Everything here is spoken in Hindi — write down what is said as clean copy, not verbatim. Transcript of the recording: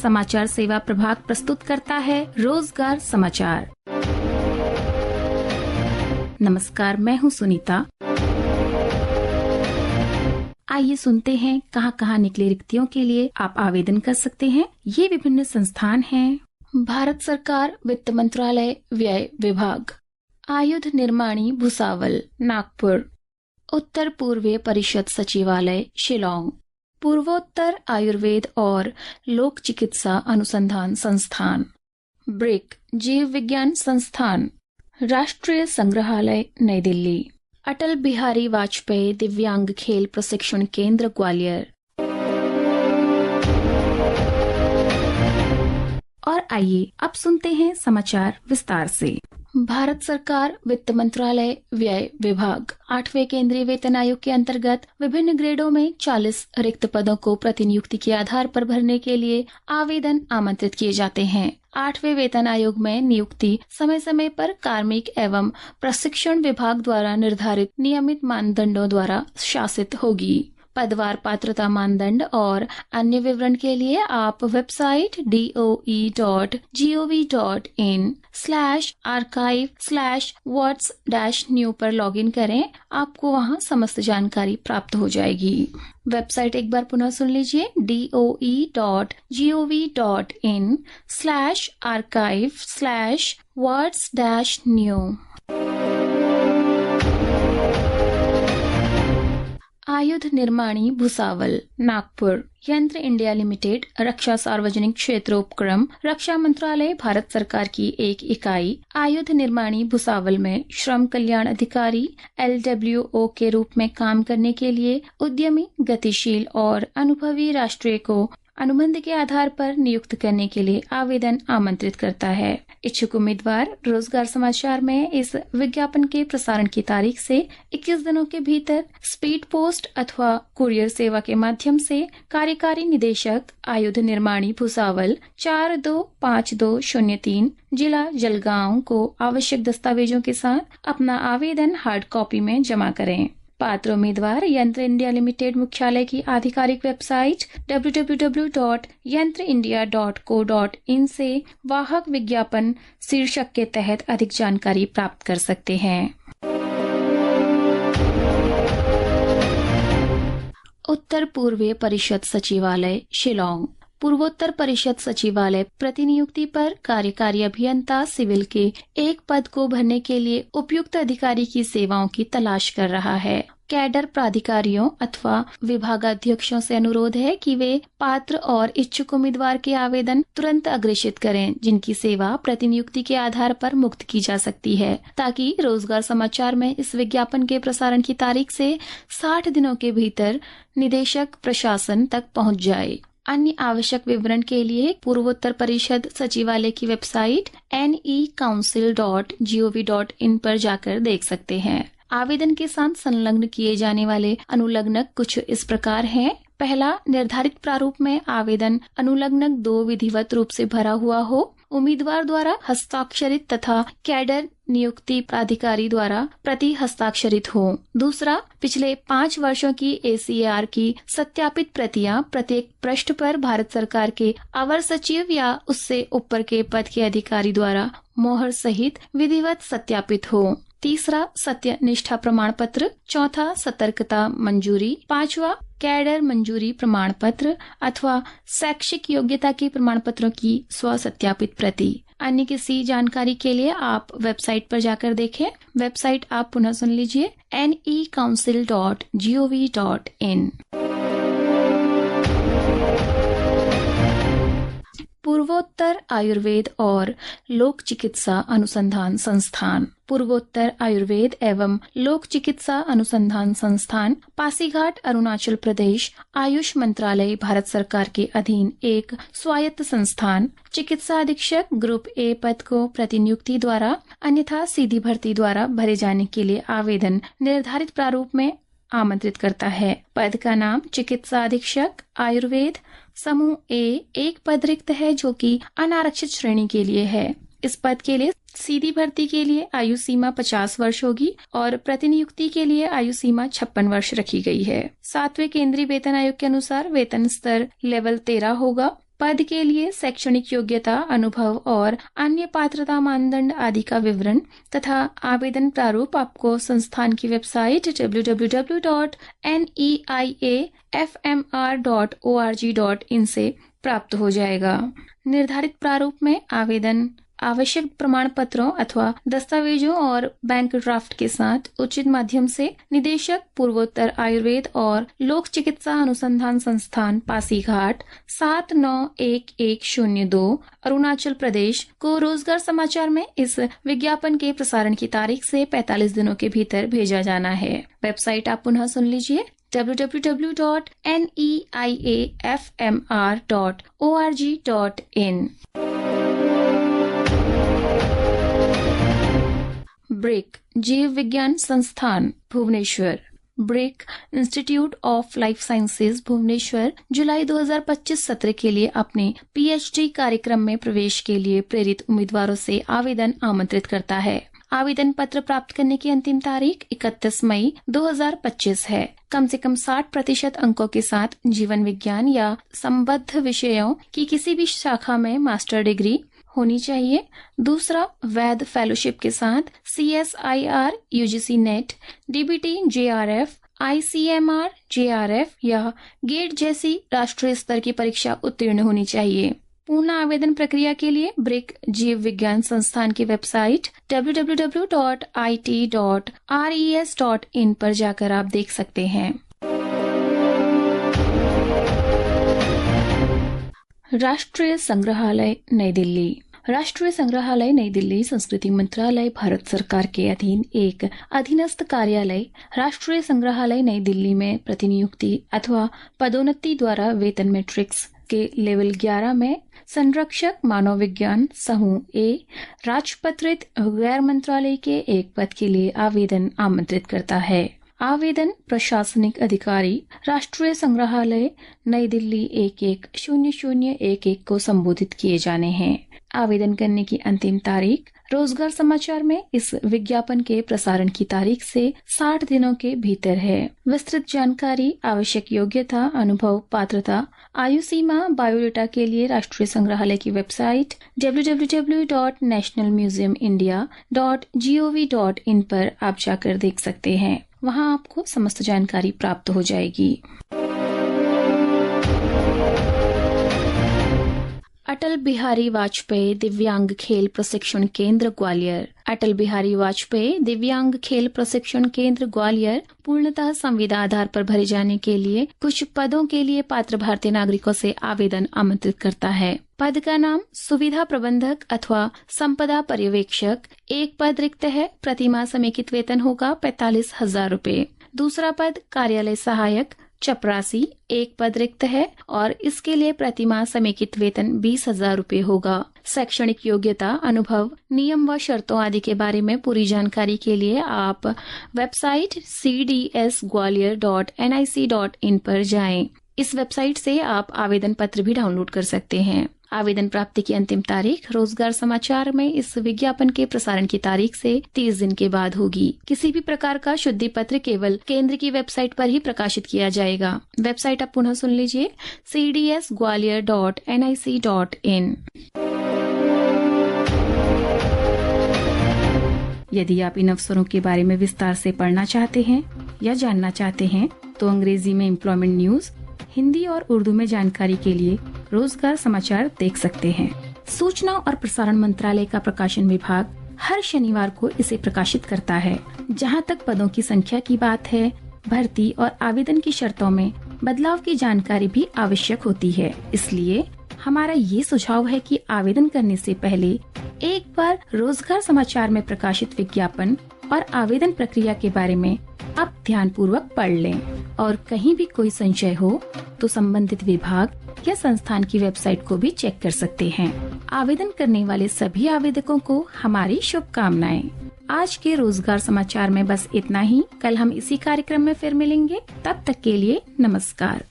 समाचार सेवा प्रभाग प्रस्तुत करता है रोजगार समाचार। नमस्कार, मैं हूं सुनीता। आइए सुनते हैं कहां निकले रिक्तियों के लिए आप आवेदन कर सकते हैं। ये विभिन्न संस्थान हैं: भारत सरकार वित्त मंत्रालय व्यय विभाग, आयुध निर्माणी भुसावल नागपुर, उत्तर पूर्वीय परिषद सचिवालय शिलांग, पूर्वोत्तर आयुर्वेद और लोक चिकित्सा अनुसंधान संस्थान, ब्रिक जीव विज्ञान संस्थान, राष्ट्रीय संग्रहालय नई दिल्ली, अटल बिहारी वाजपेयी दिव्यांग खेल प्रशिक्षण केंद्र ग्वालियर। और आइए अब सुनते हैं समाचार विस्तार से। भारत सरकार वित्त मंत्रालय व्यय विभाग 8वें केंद्रीय वेतन आयोग के अंतर्गत विभिन्न ग्रेडों में 40 रिक्त पदों को प्रतिनियुक्ति के आधार पर भरने के लिए आवेदन आमंत्रित किए जाते हैं। 8वें वेतन आयोग में नियुक्ति समय समय पर कार्मिक एवं प्रशिक्षण विभाग द्वारा निर्धारित नियमित मानदंडों द्वारा शासित होगी। पदवार पात्रता मानदंड और अन्य विवरण के लिए आप वेबसाइट doe.gov.in/archive/whats-new पर लॉगिन करें। आपको वहां समस्त जानकारी प्राप्त हो जाएगी। वेबसाइट एक बार पुनः सुन लीजिए, doe.gov.in/archive/whats-new। आयुध निर्माणी भुसावल नागपुर, यंत्र इंडिया लिमिटेड रक्षा सार्वजनिक क्षेत्र उपक्रम रक्षा मंत्रालय भारत सरकार की एक इकाई आयुध निर्माणी भुसावल में श्रम कल्याण अधिकारी LWO के रूप में काम करने के लिए उद्यमी, गतिशील और अनुभवी राष्ट्रीय को अनुबंध के आधार पर नियुक्त करने के लिए आवेदन आमंत्रित करता है। इच्छुक उम्मीदवार रोजगार समाचार में इस विज्ञापन के प्रसारण की तारीख से 21 दिनों के भीतर स्पीड पोस्ट अथवा कुरियर सेवा के माध्यम से कार्यकारी निदेशक आयुध निर्माणी भुसावल 425203 जिला जलगांव को आवश्यक दस्तावेजों के साथ अपना आवेदन हार्ड कॉपी में जमा करें। पात्र उम्मीदवार यंत्र इंडिया लिमिटेड मुख्यालय की आधिकारिक वेबसाइट www.yantraindia.co.in से वाहक विज्ञापन शीर्षक के तहत अधिक जानकारी प्राप्त कर सकते हैं। उत्तर पूर्वीय परिषद सचिवालय शिलांग, पूर्वोत्तर परिषद सचिवालय प्रतिनियुक्ति पर कार्यकारी अभियंता सिविल के एक पद को भरने के लिए उपयुक्त अधिकारी की सेवाओं की तलाश कर रहा है। कैडर प्राधिकारियों अथवा विभागाध्यक्षों से अनुरोध है कि वे पात्र और इच्छुक उम्मीदवार के आवेदन तुरंत अग्रेषित करें, जिनकी सेवा प्रतिनियुक्ति के आधार पर मुक्त की जा सकती है, ताकि रोजगार समाचार में इस विज्ञापन के प्रसारण की तारीख से 60 दिनों के भीतर निदेशक प्रशासन तक पहुंच जाए। अन्य आवश्यक विवरण के लिए पूर्वोत्तर परिषद सचिवालय की वेबसाइट necouncil.gov.in पर जाकर देख सकते हैं। आवेदन के साथ संलग्न किए जाने वाले अनुलग्नक कुछ इस प्रकार हैं। पहला, निर्धारित प्रारूप में आवेदन अनुलग्नक 2 विधिवत रूप से भरा हुआ हो, उम्मीदवार द्वारा हस्ताक्षरित तथा कैडर नियुक्ति प्राधिकारी द्वारा प्रति हस्ताक्षरित हो। दूसरा, पिछले 5 वर्षों की ACAR की सत्यापित प्रतियां प्रत्येक पृष्ठ पर भारत सरकार के अवर सचिव या उससे ऊपर के पद के अधिकारी द्वारा मोहर सहित विधिवत सत्यापित हो। तीसरा, सत्य निष्ठा प्रमाण पत्र। चौथा, सतर्कता मंजूरी। पांचवा, कैडर मंजूरी प्रमाण पत्र अथवा शैक्षिक योग्यता के प्रमाण पत्रों की स्वसत्यापित प्रति। अन्य किसी जानकारी के लिए आप वेबसाइट पर जाकर देखें। वेबसाइट आप पुनः सुन लीजिए, necouncil.gov.in। पूर्वोत्तर आयुर्वेद और लोक चिकित्सा अनुसंधान संस्थान, पूर्वोत्तर आयुर्वेद एवं लोक चिकित्सा अनुसंधान संस्थान पासीघाट अरुणाचल प्रदेश आयुष मंत्रालय भारत सरकार के अधीन एक स्वायत्त संस्थान चिकित्सा अधीक्षक ग्रुप ए पद को प्रतिनियुक्ति द्वारा अन्यथा सीधी भर्ती द्वारा भरे जाने के लिए आवेदन निर्धारित प्रारूप में आमंत्रित करता है। पद का नाम चिकित्सा अधीक्षक आयुर्वेद समूह ए, एक पद रिक्त है जो कि अनारक्षित श्रेणी के लिए है। इस पद के लिए सीधी भर्ती के लिए आयु सीमा 50 वर्ष होगी और प्रतिनियुक्ति के लिए आयु सीमा 56 वर्ष रखी गई है। 7वें केंद्रीय वेतन आयोग के अनुसार वेतन स्तर लेवल 13 होगा। पद के लिए शैक्षणिक योग्यता, अनुभव और अन्य पात्रता मानदंड आदि का विवरण तथा आवेदन प्रारूप आपको संस्थान की वेबसाइट www.neiafmr.org.in से प्राप्त हो जाएगा। निर्धारित प्रारूप में आवेदन आवश्यक प्रमाण पत्रों अथवा दस्तावेजों और बैंक ड्राफ्ट के साथ उचित माध्यम से निदेशक, पूर्वोत्तर आयुर्वेद और लोक चिकित्सा अनुसंधान संस्थान, पासीघाट 791102, अरुणाचल प्रदेश को रोजगार समाचार में इस विज्ञापन के प्रसारण की तारीख से 45 दिनों के भीतर भेजा जाना है। वेबसाइट आप पुनः सुन लीजिए www.neiafmr.org.in। ब्रिक जीव विज्ञान संस्थान Bhubaneswar, BRIC Institute of Life Sciences Bhubaneswar जुलाई 2025 सत्र के लिए अपने पीएचडी कार्यक्रम में प्रवेश के लिए प्रेरित उम्मीदवारों से आवेदन आमंत्रित करता है। आवेदन पत्र प्राप्त करने की अंतिम तारीख 31 मई 2025 है। कम से कम 60% अंकों के साथ जीवन विज्ञान या संबद्ध विषयों की किसी भी शाखा में मास्टर डिग्री होनी चाहिए। दूसरा, वैध फेलोशिप के साथ CSIR, UGC net, DBT, JRF, ICMR, JRF या गेट जैसी राष्ट्रीय स्तर की परीक्षा उत्तीर्ण होनी चाहिए। पूर्ण आवेदन प्रक्रिया के लिए ब्रिक जीव विज्ञान संस्थान की वेबसाइट www.it.res.in पर जाकर आप देख सकते हैं। राष्ट्रीय संग्रहालय नई दिल्ली। राष्ट्रीय संग्रहालय नई दिल्ली संस्कृति मंत्रालय भारत सरकार के अधीन एक अधीनस्थ कार्यालय राष्ट्रीय संग्रहालय नई दिल्ली में प्रतिनियुक्ति अथवा पदोन्नति द्वारा वेतन मैट्रिक्स के लेवल 11 में संरक्षक मानव विज्ञान समूह ए राजपत्रित गैर मंत्रालय के एक पद के लिए आवेदन आमंत्रित करता है। आवेदन प्रशासनिक अधिकारी राष्ट्रीय संग्रहालय नई दिल्ली 110011 को संबोधित किए जाने हैं। आवेदन करने की अंतिम तारीख रोजगार समाचार में इस विज्ञापन के प्रसारण की तारीख से 60 दिनों के भीतर है। विस्तृत जानकारी, आवश्यक योग्यता, अनुभव, पात्रता, आयु सीमा, बायोडेटा के लिए राष्ट्रीय संग्रहालय की वेबसाइट www.nationalmuseumindia.gov.in पर आप जाकर देख सकते हैं। वहां आपको समस्त जानकारी प्राप्त हो जाएगी। अटल बिहारी वाजपेयी दिव्यांग खेल प्रशिक्षण केंद्र ग्वालियर। अटल बिहारी वाजपेयी दिव्यांग खेल प्रशिक्षण केंद्र ग्वालियर पूर्णतः संविदा आधार पर भरे जाने के लिए कुछ पदों के लिए पात्र भारतीय नागरिकों से आवेदन आमंत्रित करता है। पद का नाम सुविधा प्रबंधक अथवा संपदा पर्यवेक्षक। एक पद रिक्त है। प्रतिमाह समेकित वेतन होगा 45,000 रूपए। दूसरा पद कार्यालय सहायक चपरासी। एक पद रिक्त है और इसके लिए प्रतिमाह समेकित वेतन 20,000 रूपए होगा। शैक्षणिक योग्यता, अनुभव, नियम व शर्तों आदि के बारे में पूरी जानकारी के लिए आप वेबसाइट cdsgwalior.nic.in पर जाएं। इस वेबसाइट से आप आवेदन पत्र भी डाउनलोड कर सकते हैं। आवेदन प्राप्ति की अंतिम तारीख रोजगार समाचार में इस विज्ञापन के प्रसारण की तारीख से 30 दिन के बाद होगी। किसी भी प्रकार का शुद्धि पत्र केवल केंद्र की वेबसाइट पर ही प्रकाशित किया जाएगा। वेबसाइट आप पुनः सुन लीजिए cdsgwalior.nic.in। यदि आप इन अवसरों के बारे में विस्तार से पढ़ना चाहते हैं या जानना चाहते हैं तो अंग्रेजी में एम्प्लॉयमेंट न्यूज, हिंदी और उर्दू में जानकारी के लिए रोजगार समाचार देख सकते हैं। सूचना और प्रसारण मंत्रालय का प्रकाशन विभाग हर शनिवार को इसे प्रकाशित करता है। जहां तक पदों की संख्या की बात है, भर्ती और आवेदन की शर्तों में बदलाव की जानकारी भी आवश्यक होती है। इसलिए हमारा ये सुझाव है कि आवेदन करने से पहले एक बार रोजगार समाचार में प्रकाशित विज्ञापन और आवेदन प्रक्रिया के बारे में आप ध्यानपूर्वक पढ़ लें और कहीं भी कोई संशय हो तो संबंधित विभाग या संस्थान की वेबसाइट को भी चेक कर सकते हैं। आवेदन करने वाले सभी आवेदकों को हमारी शुभकामनाएं। आज के रोजगार समाचार में बस इतना ही। कल हम इसी कार्यक्रम में फिर मिलेंगे। तब तक के लिए नमस्कार।